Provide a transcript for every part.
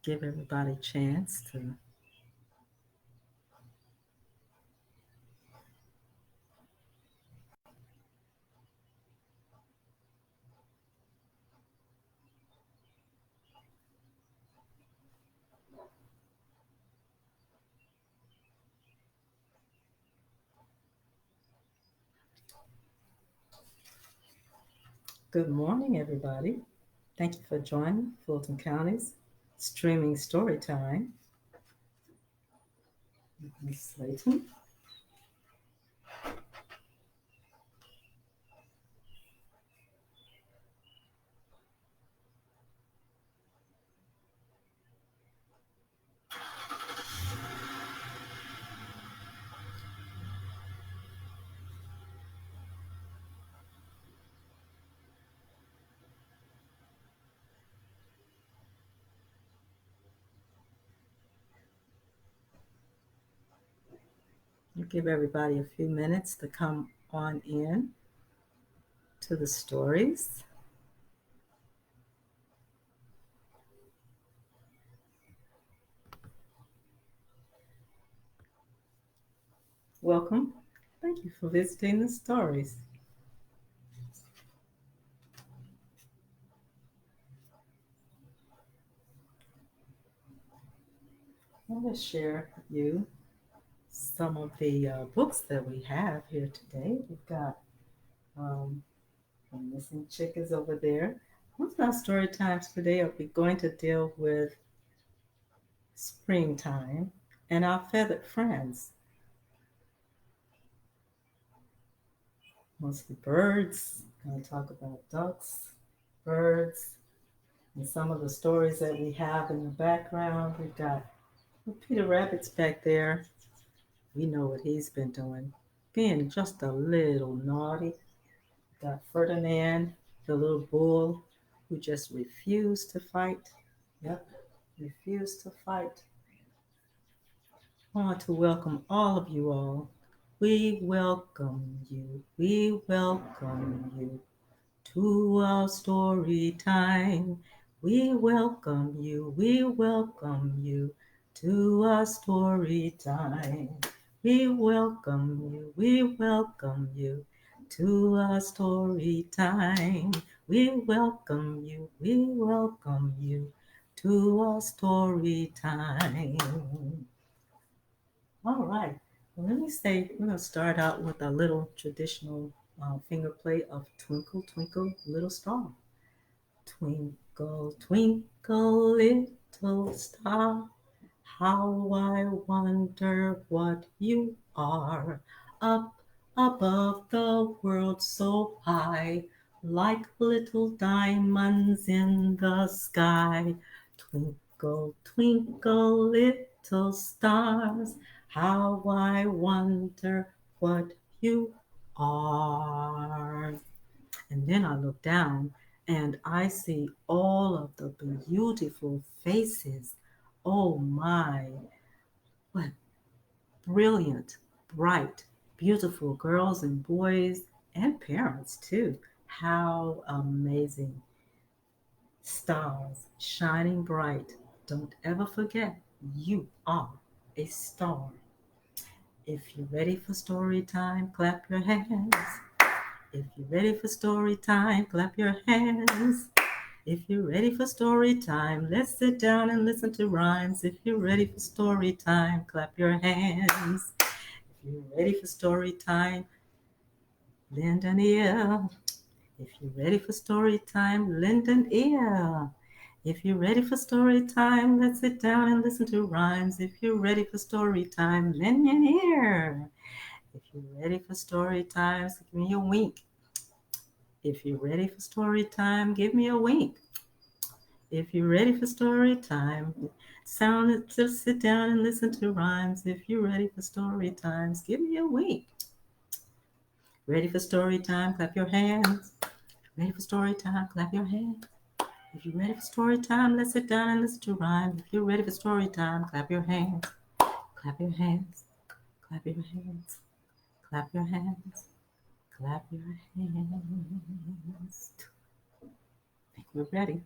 give everybody a chance to. Good morning, everybody. Thank you for joining Fulton County's Streaming Storytime. Miss Slaton. We'll give everybody a few minutes to come on in to the stories. Welcome. Thank you for visiting the stories. I want to share with you some of the books that we have here today. We've got The Missing Chickens over there. One of our story times today are we going to deal with springtime and our feathered friends. Mostly birds. I'm going to talk about ducks, birds, and some of the stories that we have in the background. We've got Peter Rabbit's back there. We know what he's been doing, being just a little naughty. Got Ferdinand, the little bull who just refused to fight. Yep, refused to fight. I want to welcome all of you all. We welcome you. We welcome you to our story time. We welcome you. We welcome you to our story time. We welcome you. We welcome you to our story time. We welcome you. We welcome you to our story time. All right. Well, let me say, we're going to start out with a little traditional finger play of Twinkle, Twinkle, Little Star. Twinkle, twinkle, little star, how I wonder what you are. Up above the world so high, like little diamonds in the sky. Twinkle, twinkle, little stars, how I wonder what you are. And then I look down and I see all of the beautiful faces. Oh my, what brilliant, bright, beautiful girls and boys and parents too. How amazing. Stars shining bright. Don't ever forget, you are a star. If you're ready for story time, clap your hands. If you're ready for story time, clap your hands. If you're ready for story time, let's sit down and listen to rhymes. If you're ready for story time, clap your hands. If you're ready for story time, lend an ear. If you're ready for story time, lend an ear. If you're ready for story time, let's sit down and listen to rhymes. If you're ready for story time, lend me an ear. If you're ready for story time, so give me a wink. If you're ready for story time, give me a wink. If you're ready for story time, just sit down and listen to rhymes. If you're ready for story times, give me a wink. Ready for story time, clap your hands. Ready for story time, clap your hands. If you're ready for story time, let's sit down and listen to rhymes. If you're ready for story time, clap your hands. Clap your hands. Clap your hands. Clap your hands. Clap your hands. I think we're ready.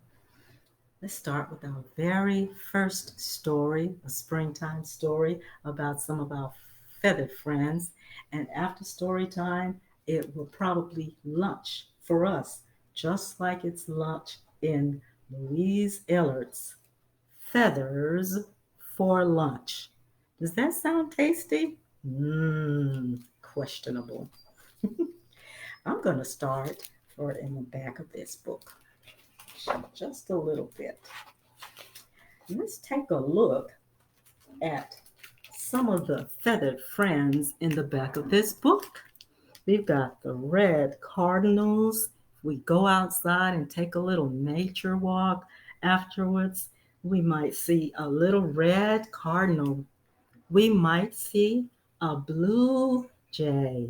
Let's start with our very first story, a springtime story about some of our feathered friends. And after story time, it will probably lunch for us, just like it's lunch in Louise Ellert's Feathers for Lunch. Does that sound tasty? Questionable. I'm going to start for in the back of this book, just a little bit. Let's take a look at some of the feathered friends in the back of this book. We've got the red cardinals. We go outside and take a little nature walk afterwards. We might see a little red cardinal. We might see a blue jay.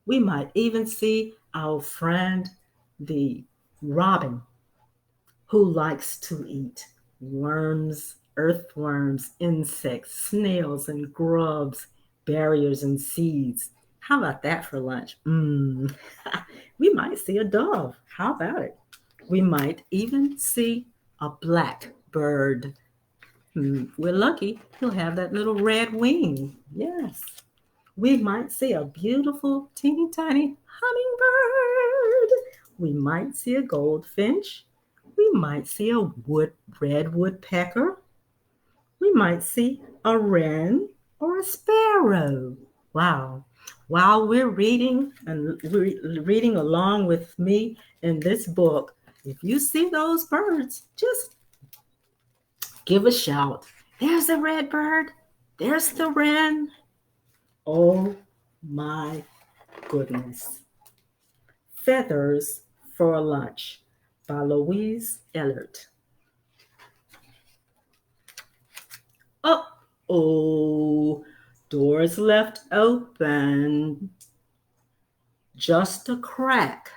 We might even see our friend, the robin, who likes to eat worms, earthworms, insects, snails, and grubs, berries, and seeds. How about that for lunch? We might see a dove. How about it? We might even see a blackbird. We're lucky he'll have that little red wing. Yes. We might see a beautiful, teeny tiny hummingbird. We might see a goldfinch. We might see a red woodpecker. We might see a wren or a sparrow. Wow. While we're reading and reading along with me in this book, if you see those birds, just give a shout. There's the red bird. There's the wren. Oh my goodness. Feathers for Lunch by Louise Ellert. Oh, doors left open. Just a crack.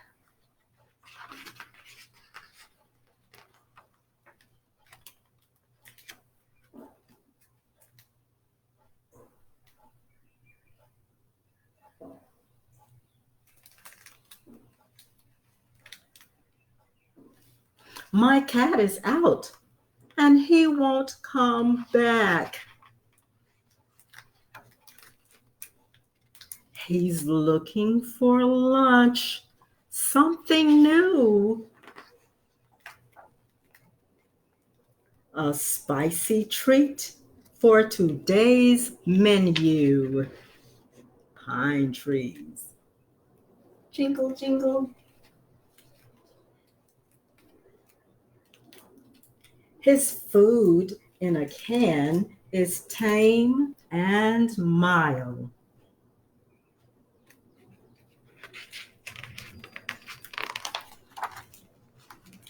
My cat is out and he won't come back. He's looking for lunch, something new. A spicy treat for today's menu. Pine trees. Jingle, jingle. His food in a can is tame and mild.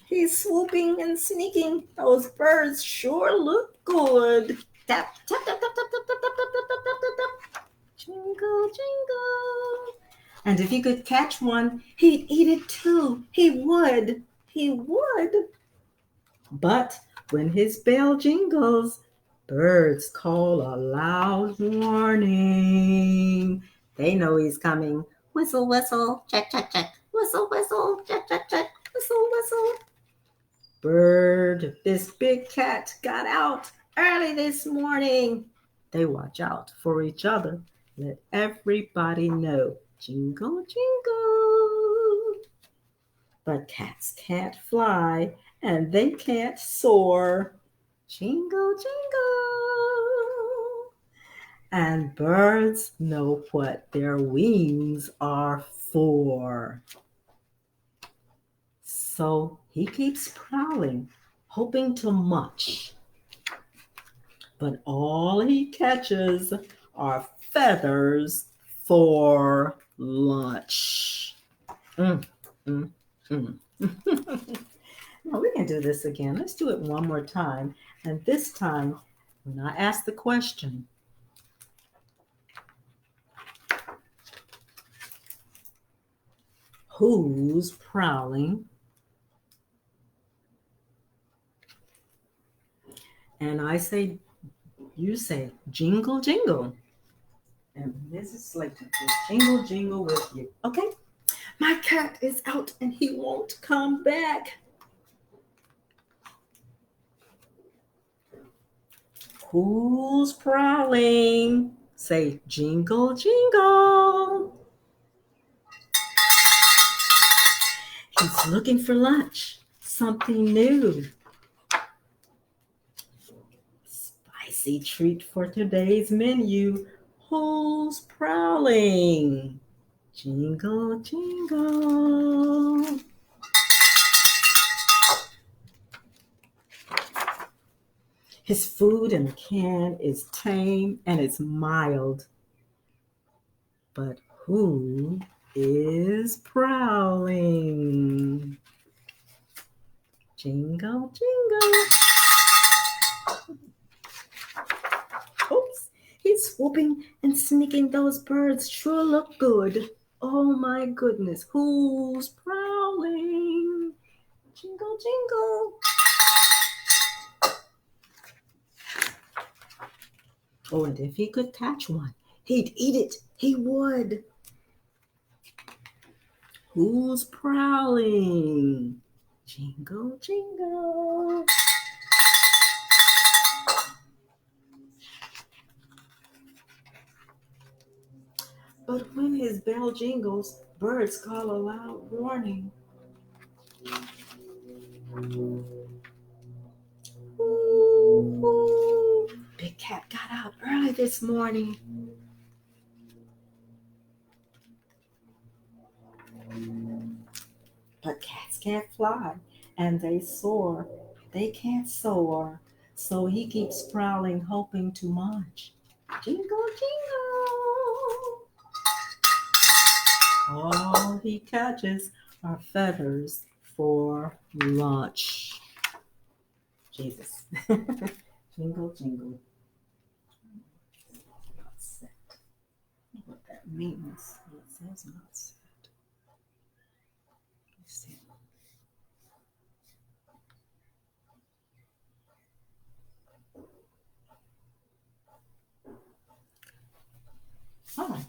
He's swooping and sneaking. Those birds sure look good. Tap, tap, tap, tap, tap, tap, tap, tap, tap, tap, tap, tap. Jingle, jingle. And if he could catch one, he'd eat it too. He would. He would. But when his bell jingles, birds call a loud warning. They know he's coming. Whistle, whistle, check, check, check. Whistle, whistle, check, check, check. Whistle, whistle. Bird, this big cat got out early this morning. They watch out for each other. Let everybody know. Jingle, jingle. But cats can't fly and they can't soar. Jingle, jingle. And birds know what their wings are for. So he keeps prowling, hoping to munch. But all he catches are feathers for lunch. Now we can do this again. Let's do it one more time. And this time, when I ask the question, who's prowling? And I say, you say, jingle, jingle. And Mrs. Slaton will jingle, jingle with you. Okay? My cat is out and he won't come back. Who's prowling? Say jingle, jingle. He's looking for lunch, something new. Spicy treat for today's menu. Who's prowling? Jingle, jingle. His food in the can is tame and it's mild. But who is prowling? Jingle, jingle. Oops, he's swooping and sneaking. Those birds sure look good. Oh my goodness, who's prowling? Jingle, jingle. Oh, and if he could catch one, he'd eat it. He would. Who's prowling? Jingle, jingle. But when his bell jingles, birds call a loud warning. Ooh, ooh. Big Cat got out early this morning. But cats can't fly, and they soar. They can't soar, so he keeps prowling, hoping to munch. Jingle, jingle. All he catches are feathers for lunch. Jesus. Jingle, jingle. Not set. What that means. It says not set. Let's see. All right.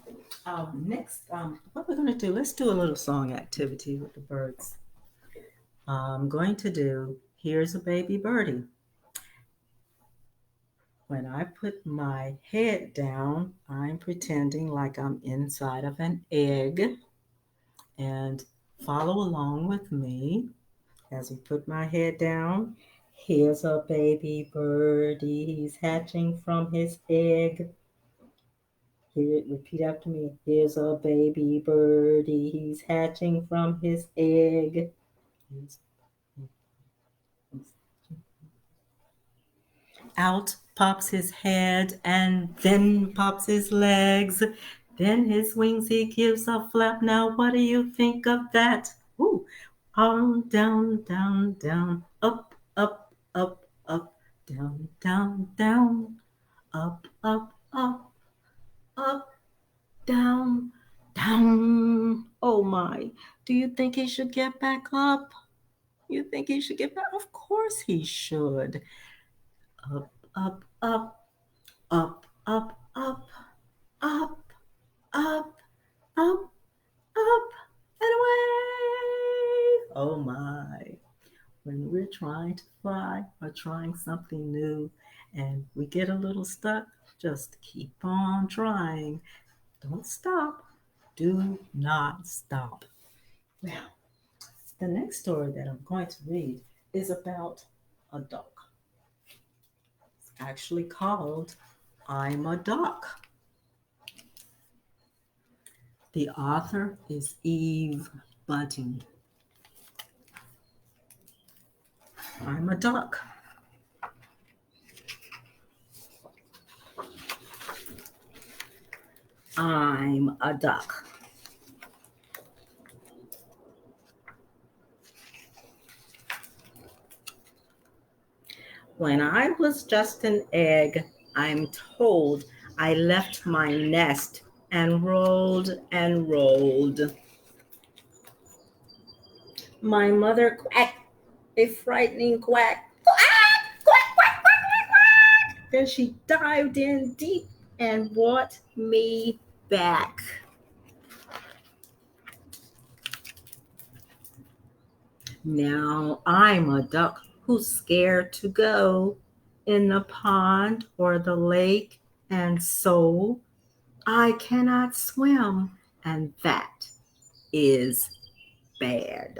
Next, what we're going to do, let's do a little song activity with the birds. I'm going to do Here's a Baby Birdie. When I put my head down, I'm pretending like I'm inside of an egg. And follow along with me as we put my head down. Here's a baby birdie, he's hatching from his egg. Here, repeat after me. Here's a baby birdie, he's hatching from his egg. Out pops his head and then pops his legs. Then his wings he gives a flap. Now what do you think of that? Ooh. On, down, down, down, up, up, up, up, down, down, down, up, up, up, up, down, down. Oh my, do you think he should get back up? You think he should get back? Of course he should. Up, up, up, up, up, up, up, up, up, up, and away. Oh my. When we're trying to fly or trying something new and we get a little stuck, just keep on trying. Don't stop. Do not stop. Now, the next story that I'm going to read is about a duck. It's actually called I'm a Duck. The author is Eve Bunting. I'm a duck. I'm a duck. When I was just an egg, I'm told I left my nest and rolled and rolled. My mother quacked a frightening quack. Quack, quack, quack, quack, quack, quack. Then she dived in deep and brought me back. Now I'm a duck who's scared to go in the pond or the lake, and so I cannot swim, and that is bad.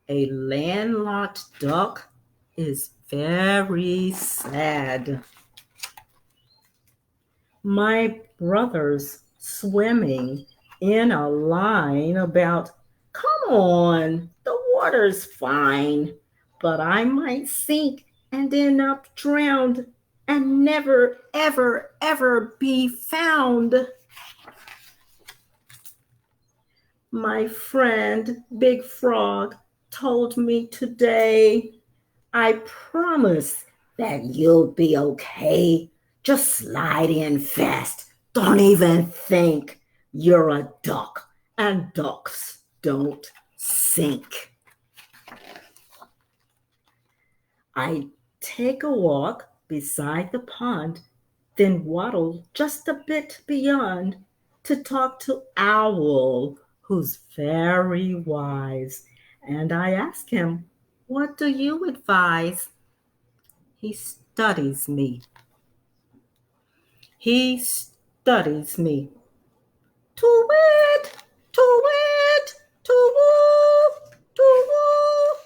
A landlocked duck is very sad. My brothers swimming in a line about, come on, the water's fine, but I might sink and end up drowned and never, ever, ever be found. My friend Big Frog told me today, I promise that you'll be okay. Just slide in fast. Don't even think. You're a duck, and ducks don't sink. I take a walk beside the pond, then waddle just a bit beyond to talk to Owl, who's very wise. And I ask him, what do you advise? He studies me. He studies me. To wit, to wit, to woo, to woo.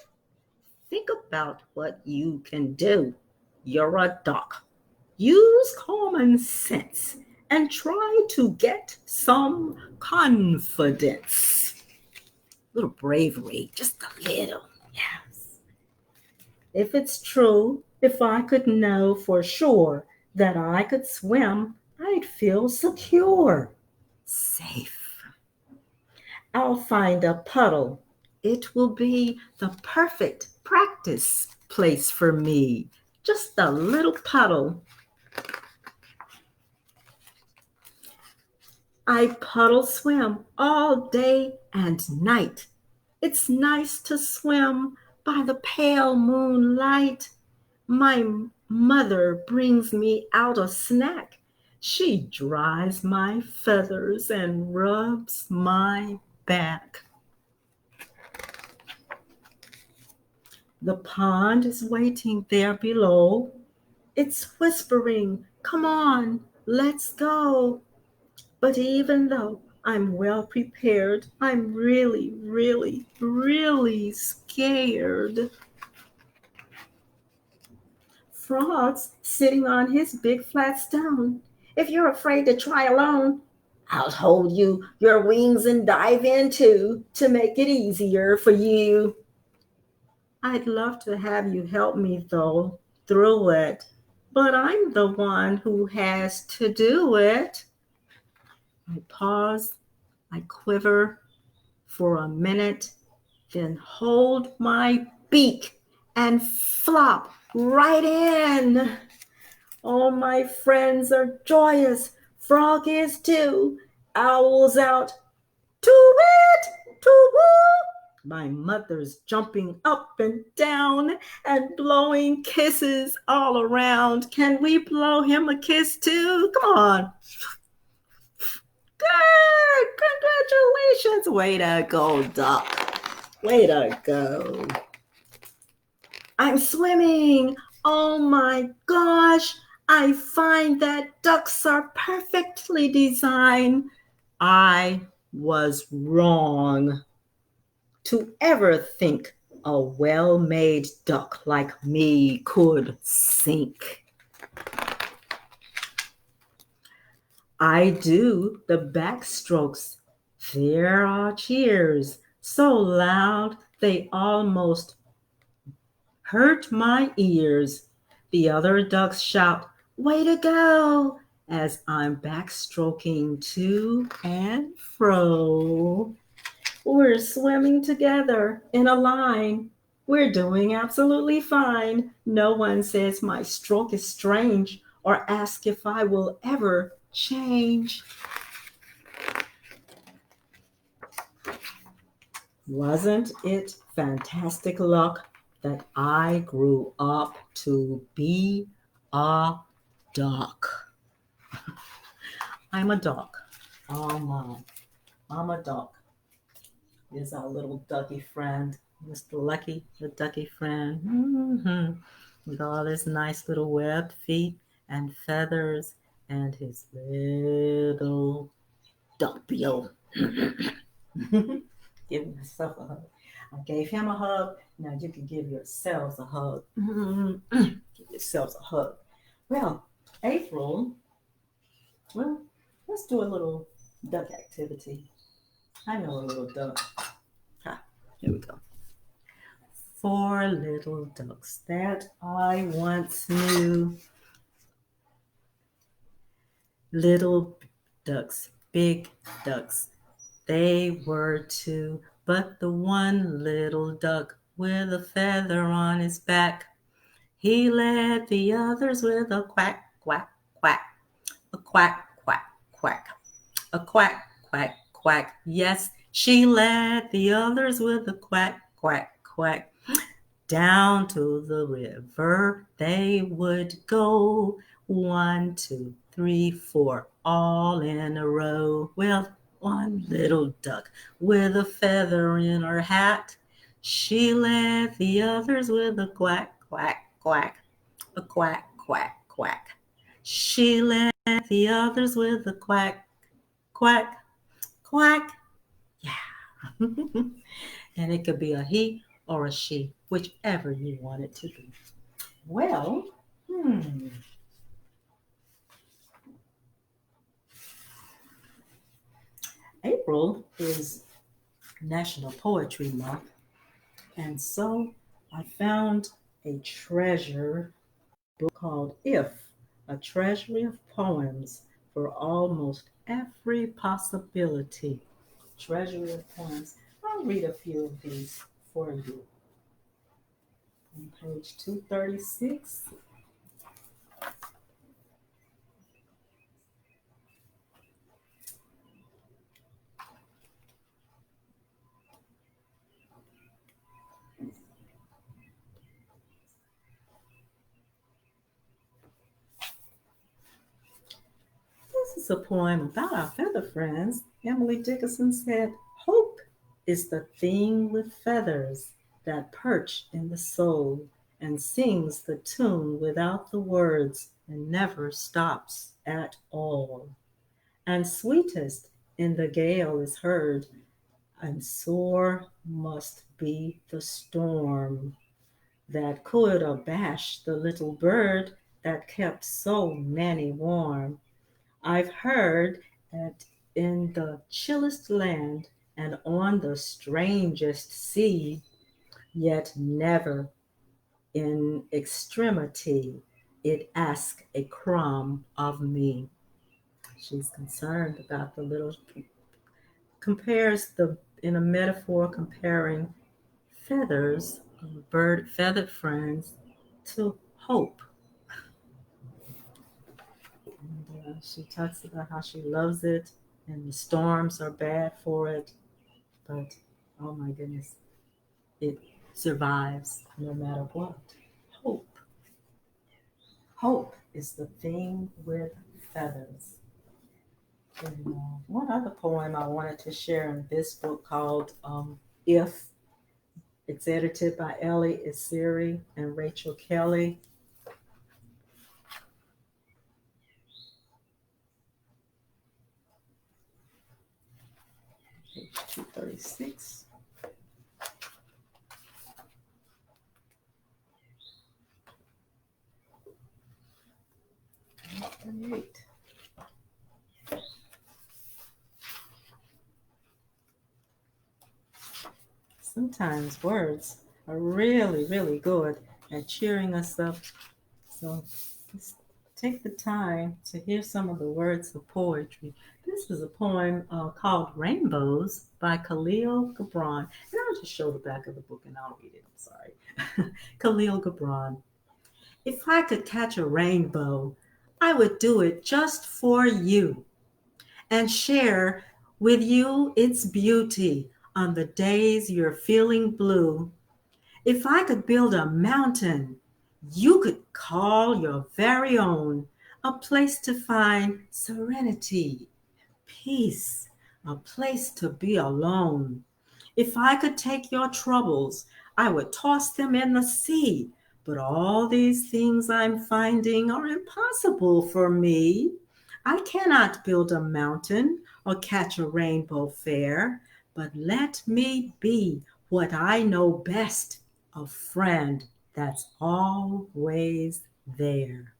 Think about what you can do. You're a duck. Use common sense and try to get some confidence. A little bravery, just a little, yes. If it's true, if I could know for sure that I could swim, I'd feel secure, safe. I'll find a puddle. It will be the perfect practice place for me. Just a little puddle. I puddle swim all day and night. It's nice to swim by the pale moonlight. My mother brings me out a snack. She dries my feathers and rubs my back. The pond is waiting there below. It's whispering, come on, let's go. But even though I'm well prepared, I'm really, really, really scared. Frog's sitting on his big flat stone. If you're afraid to try alone, I'll hold you your wings and dive in too to make it easier for you. I'd love to have you help me though through it, but I'm the one who has to do it. I pause, I quiver for a minute, then hold my beak and flop right in. All my friends are joyous. Frog is too. Owl's out. To-wit, to-woo. My mother's jumping up and down and blowing kisses all around. Can we blow him a kiss too? Come on. Good. Congratulations. Way to go, duck. Way to go. I'm swimming. Oh my gosh. I find that ducks are perfectly designed. I was wrong to ever think a well-made duck like me could sink. I do the backstrokes. There are cheers so loud they almost hurt my ears. The other ducks shout, way to go, as I'm backstroking to and fro. We're swimming together in a line. We're doing absolutely fine. No one says my stroke is strange or asks if I will ever change. Wasn't it fantastic luck that I grew up to be a duck? I'm a duck. Oh my, I'm a duck. Here's our little ducky friend, Mr. Lucky, the ducky friend. with all his nice little webbed feet and feathers and his little duck bill. Give myself a hug. I gave him a hug. Now you can give yourselves a hug. Give yourselves a hug. Well, April, well, let's do a little duck activity. I know a little duck. Here we go. 4 little ducks that I once knew. Little ducks, big ducks, they were 2, but the one little duck with a feather on his back, he led the others with a quack, quack, quack, a quack, quack, quack, a quack, quack, quack. Yes, she led the others with a quack, quack, quack. Down to the river they would go. 1, 2, 3, 4, all in a row. Well, one little duck with a feather in her hat, she led the others with a quack, quack, quack, a quack, quack, quack. She led the others with a quack, quack, quack. Yeah. And it could be a he or a she, whichever you want it to be. Well, April is National Poetry Month, and so I found a treasure book called If, a treasury of poems for almost every possibility. Treasury of poems. I'll read a few of these for you. On page 236. This is a poem about our feather friends. Emily Dickinson said, "Hope is the thing with feathers that perch in the soul and sings the tune without the words and never stops at all. And sweetest in the gale is heard, and sore must be the storm that could abash the little bird that kept so many warm. I've heard that in the chillest land and on the strangest sea, yet never in extremity it asks a crumb of me." She's concerned about the little, compares the, in a metaphor, comparing feathers of bird, feathered friends to hope. And she talks about how she loves it and the storms are bad for it, but oh my goodness, it survives no matter what. Hope. Hope is the thing with feathers. And one other poem I wanted to share in this book called If. It's edited by Ellie Isiri and Rachel Kelly. Page 236. Page 38. Sometimes words are really, really good at cheering us up. So let's take the time to hear some of the words of poetry. This is a poem called Rainbows by Khalil Gibran. And I'll just show the back of the book and I'll read it. I'm sorry. Khalil Gibran. If I could catch a rainbow, I would do it just for you and share with you its beauty on the days you're feeling blue. If I could build a mountain you could call your very own, a place to find serenity, peace, a place to be alone. If I could take your troubles, I would toss them in the sea, But all these things I'm finding are impossible for me. I cannot build a mountain or catch a rainbow fair, but let me be what I know best, a friend that's always there.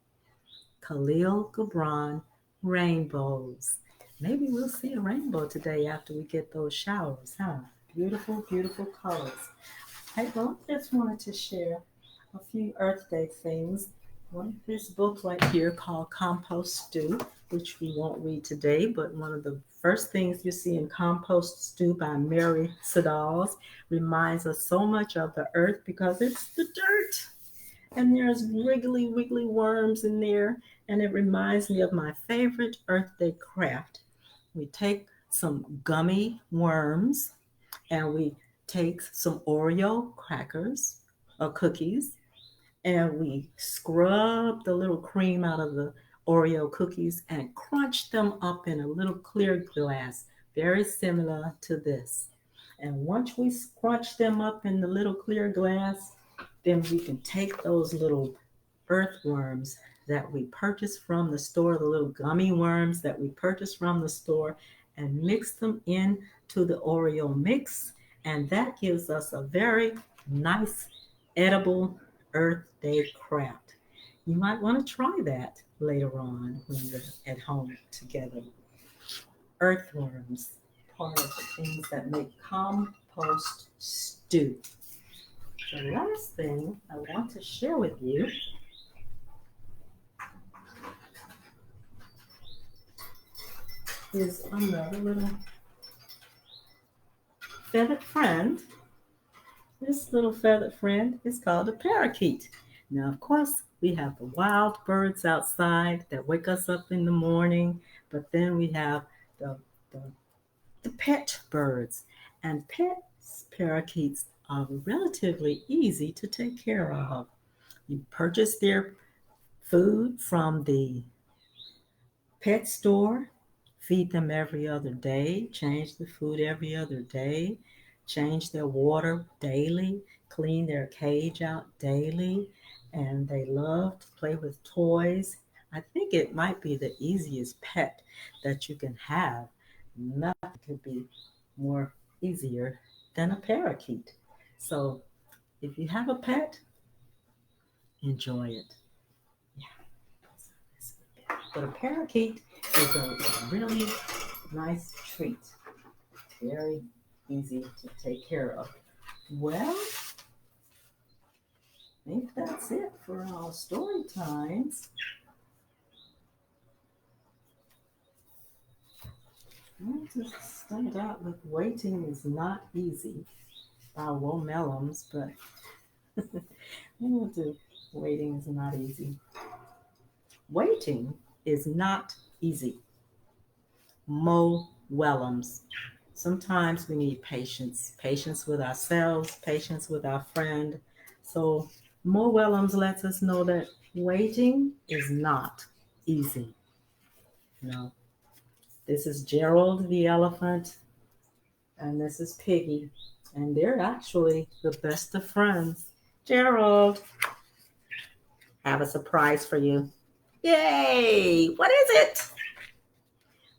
Khalil Gibran, Rainbows. Maybe we'll see a rainbow today after we get those showers, huh? Beautiful, beautiful colors. Hey, well, I just wanted to share a few Earth Day things. This book right here called Compost Stew, which we won't read today, but one of the first things you see in Compost Stew by Mary Sedals reminds us so much of the earth because it's the dirt. And there's wriggly, wiggly worms in there. And it reminds me of my favorite Earth Day craft. We take some gummy worms and we take some Oreo crackers or cookies and we scrub the little cream out of the Oreo cookies and crunch them up in a little clear glass, very similar to this. And once we crunch them up in the little clear glass, then we can take those little earthworms that we purchased from the store, the little gummy worms that we purchased from the store, and mix them into the Oreo mix. And that gives us a very nice, edible Earth Day craft. You might want to try that later on when you're at home together. Earthworms, part of the things that make compost stew. The last thing I want to share with you is another little feathered friend. This little feathered friend is called a parakeet. Now, of course, we have the wild birds outside that wake us up in the morning, but then we have the, the, the pet birds. And pet parakeets are relatively easy to take care of. You purchase their food from the pet store, feed them every other day, change the food every other day, change their water daily, clean their cage out daily, and they love to play with toys. I think it might be the easiest pet that you can have. Nothing could be more easier than a parakeet. So if you have a pet, enjoy it. But a parakeet is a really nice treat. Very easy to take care of. Well, I think that's it for our story times. I'll just start out with Waiting is Not Easy by Womellums, but we'll do Waiting is Not Easy. Waiting is not easy. Mo Wellums. Sometimes we need patience, patience with ourselves, patience with our friend. So Mo Wellums lets us know that waiting is not easy. No. This is Gerald the elephant, and this is Piggy, and they're actually the best of friends. Gerald, I have a surprise for you. Yay! What is it?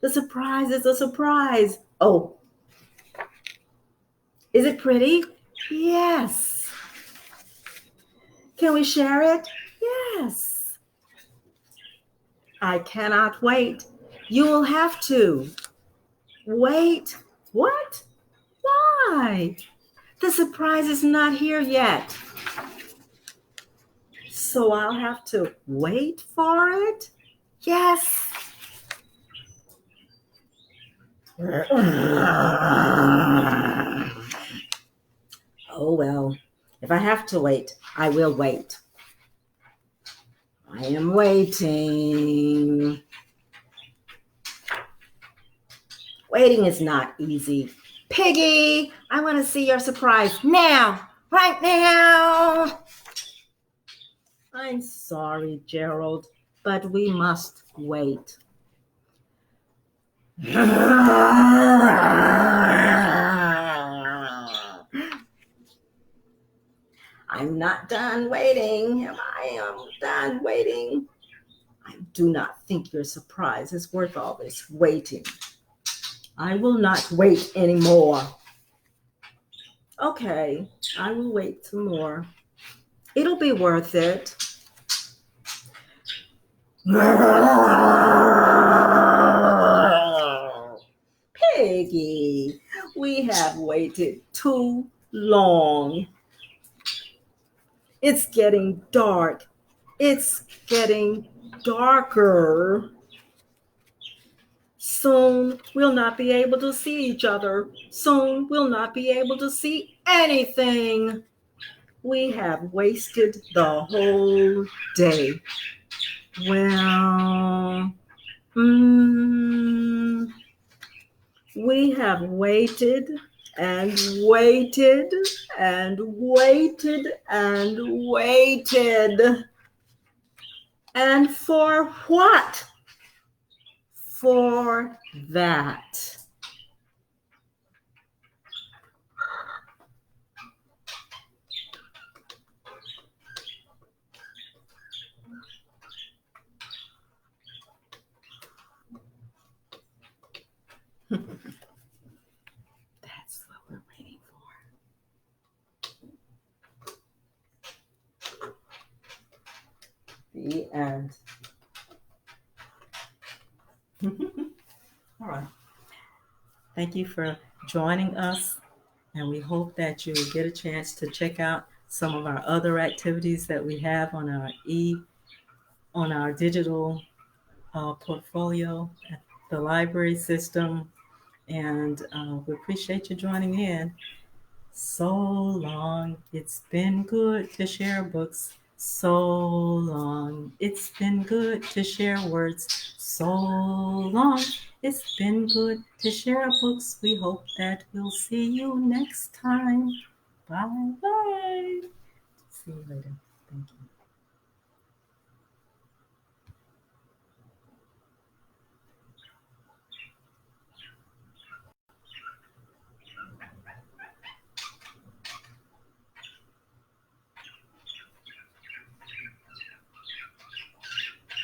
The surprise is a surprise. Oh, is it pretty? Yes. Can we share it? Yes. I cannot wait. You will have to. Wait. What? Why? The surprise is not here yet. So I'll have to wait for it? Yes. Oh, well, if I have to wait, I will wait. I am waiting. Waiting is not easy. Piggy, I want to see your surprise now, right now. I'm sorry, Gerald, but we must wait. I'm not done waiting. I am done waiting. I do not think your surprise is worth all this waiting. I will not wait anymore. Okay, I will wait some more. It'll be worth it. Piggy, we have waited too long. It's getting dark. It's getting darker. Soon we'll not be able to see each other. Soon we'll not be able to see anything. We have wasted the whole day. Well, we have waited and waited and waited and waited. And for what? For that. That's what we're waiting for. The end. All right. Thank you for joining us, and we hope that you get a chance to check out some of our other activities that we have on our digital portfolio, the library system, and we appreciate you joining in. So long. It's been good to share books. So long. It's been good to share words. So long. It's been good to share books. We hope that we'll see you next time. Bye bye. See you later.